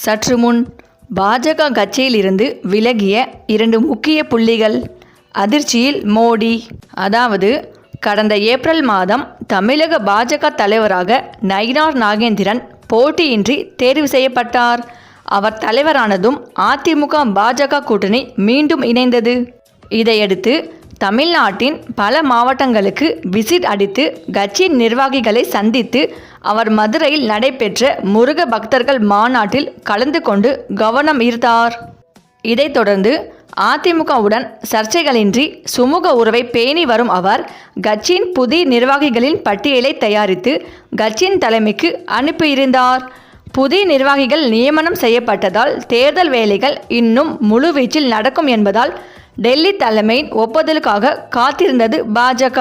சற்று முன் பாஜக கட்சியிலிருந்து விலகிய 2 முக்கிய புள்ளிகள். அதிர்ச்சியில் மோடி. அதாவது கடந்த ஏப்ரல் மாதம் தமிழக பாஜக தலைவராக நயினார் நாகேந்திரன் போட்டியின்றி தேர்வு செய்யப்பட்டார். அவர் தலைவரானதும் அதிமுக பாஜக கூட்டணி மீண்டும் இணைந்தது. இதையடுத்து தமிழ்நாட்டின் பல மாவட்டங்களுக்கு விசிட் அடித்து கட்சியின் நிர்வாகிகளை சந்தித்து அவர் மதுரையில் நடைபெற்ற முருக பக்தர்கள் மாநாட்டில் கலந்து கொண்டு கவனம் ஈர்த்தார். இதைத் தொடர்ந்து அதிமுகவுடன் சர்ச்சைகளின்றி சுமூக உறவை பேணி வரும் அவர் கட்சியின் புதிய நிர்வாகிகளின் பட்டியலை தயாரித்து கட்சியின் தலைமைக்கு அனுப்பியிருந்தார். புதிய நிர்வாகிகள் நியமனம் செய்யப்பட்டதால் தேர்தல் வேலைகள் இன்னும் முழுவீச்சில் நடக்கும் என்பதால் டெல்லி தலைமையின் ஒப்புதலுக்காக காத்திருந்தது பாஜக.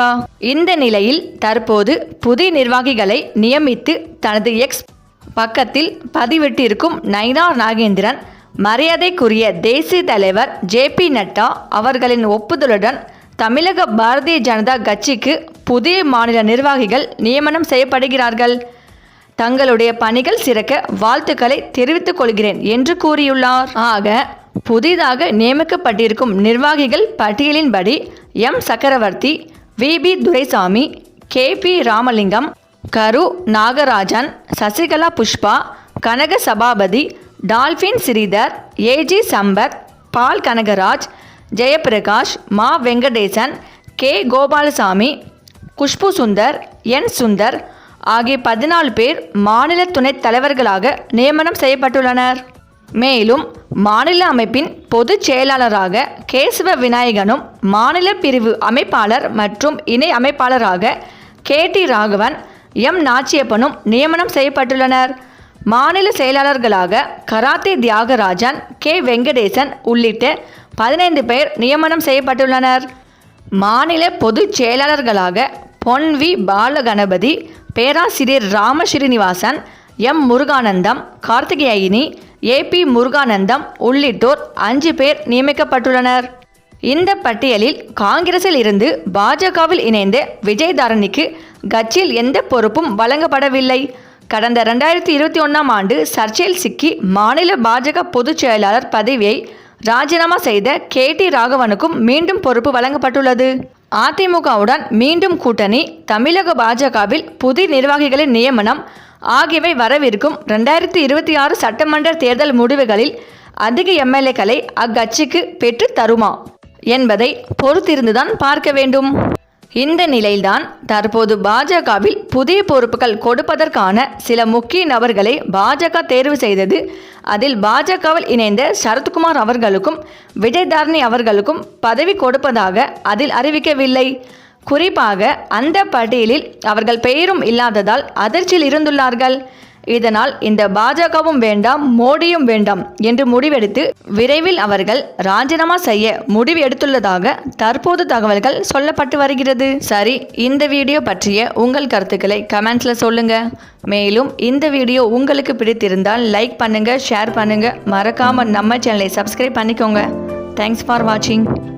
இந்த நிலையில் தற்போது புதிய நிர்வாகிகளை நியமித்து தனது எக்ஸ் பக்கத்தில் பதிவிட்டிருக்கும் நயினார் நாகேந்திரன் மரியாதைக்குரிய தேசிய தலைவர் ஜே.பி. நட்டா அவர்களின் ஒப்புதலுடன் தமிழக பாரதிய ஜனதா கட்சிக்கு புதிய மாநில நிர்வாகிகள் நியமனம் செய்யப்படுகிறார்கள். தங்களுடைய பணிகள் சிறக்க வாழ்த்துக்களை தெரிவித்துக் கொள்கிறேன் என்று கூறியுள்ளார். ஆக புதிதாக நியமிக்கப்பட்டிருக்கும் நிர்வாகிகள் பட்டியலின்படி எம். சக்கரவர்த்தி, வி.பி. துரைசாமி, கே.பி. ராமலிங்கம், கரு நாகராஜன், சசிகலா புஷ்பா, கனக சபாபதி, டால்பின் ஸ்ரீதர், ஏ.ஜி. சம்பத், பால் கனகராஜ், ஜெயபிரகாஷ், மா வெங்கடேசன், கே. கோபாலசாமி, குஷ்பு சுந்தர், என். சுந்தர் ஆகிய 14 பேர் மாநில துணைத் தலைவர்களாக நியமனம் செய்யப்பட்டுள்ளனர். மேலும் மாநில அமைப்பின் பொதுச் செயலாளராக கேசவ விநாயகனும், மாநில பிரிவு அமைப்பாளர் மற்றும் இணை அமைப்பாளராக கே.டி. ராகவன், எம். நாச்சியப்பனும் நியமனம் செய்யப்பட்டுள்ளனர். மாநில செயலாளர்களாக கராத்தே தியாகராஜன், கே. வெங்கடேசன் உள்ளிட்ட 15 பேர் நியமனம் செய்யப்பட்டுள்ளனர். மாநில பொதுச் செயலாளர்களாக பொன். வி. பாலகணபதி, பேராசிரியர் ராம ஸ்ரீனிவாசன், எம். முருகானந்தம், கார்த்திகேயனி, ஏ.பி. முருகானந்தம் உள்ளிட்டோர் 5 பேர் நியமிக்கப்பட்டுள்ளனர். இந்த பட்டியலில் காங்கிரஸில் இருந்து பாஜகவில் இணைந்த விஜயதாரணிக்கு கட்சியில் எந்த பொறுப்பும் வழங்கப்படவில்லை. கடந்த 2021ஆம் ஆண்டு சர்ச்சையில் சிக்கி மாநில பாஜக பொதுச் செயலாளர் பதவியை ராஜினாமா செய்த கே.டி. ராகவனுக்கும் மீண்டும் பொறுப்பு வழங்கப்பட்டுள்ளது. அதிமுகவுடன் மீண்டும் கூட்டணி, தமிழக பாஜகவில் புதிய நிர்வாகிகளின் நியமனம் ஆகியவை வரவிருக்கும் 2026 சட்டமன்ற தேர்தல் முடிவுகளில் அதிக எம்எல்ஏக்களை அக்கட்சிக்கு பெற்று தருமா என்பதை பொறுத்திருந்துதான் பார்க்க வேண்டும். இந்த நிலையில்தான் தற்போது பாஜகவில் புதிய பொறுப்புகள் கொடுப்பதற்கான சில முக்கிய நபர்களை பாஜக தேர்வு செய்தது. அதில் பாஜகவில் இணைந்த சரத்குமார் அவர்களுக்கும் விஜயதாரணி அவர்களுக்கும் பதவி கொடுப்பதாக அதில் அறிவிக்கவில்லை. குறிப்பாக அந்த பட்டியலில் அவர்கள் பெயரும் இல்லாததால் அதிர்ச்சியில் இருந்துள்ளார்கள். இதனால் இந்த பாஜகவும் வேண்டாம், மோடியும் வேண்டாம் என்று முடிவெடுத்து விரைவில் அவர்கள் ராஜினாமா செய்ய முடிவு எடுத்துள்ளதாக தற்போது தகவல்கள் சொல்லப்பட்டு வருகிறது. சரி, இந்த வீடியோ பற்றிய உங்கள் கருத்துக்களை கமெண்ட்ஸில் சொல்லுங்க. மேலும் இந்த வீடியோ உங்களுக்கு பிடித்திருந்தால் லைக் பண்ணுங்க, ஷேர் பண்ணுங்க, மறக்காம நம்ம சேனலை சப்ஸ்கிரைப் பண்ணிக்கோங்க. தேங்க்ஸ் ஃபார் வாட்சிங்.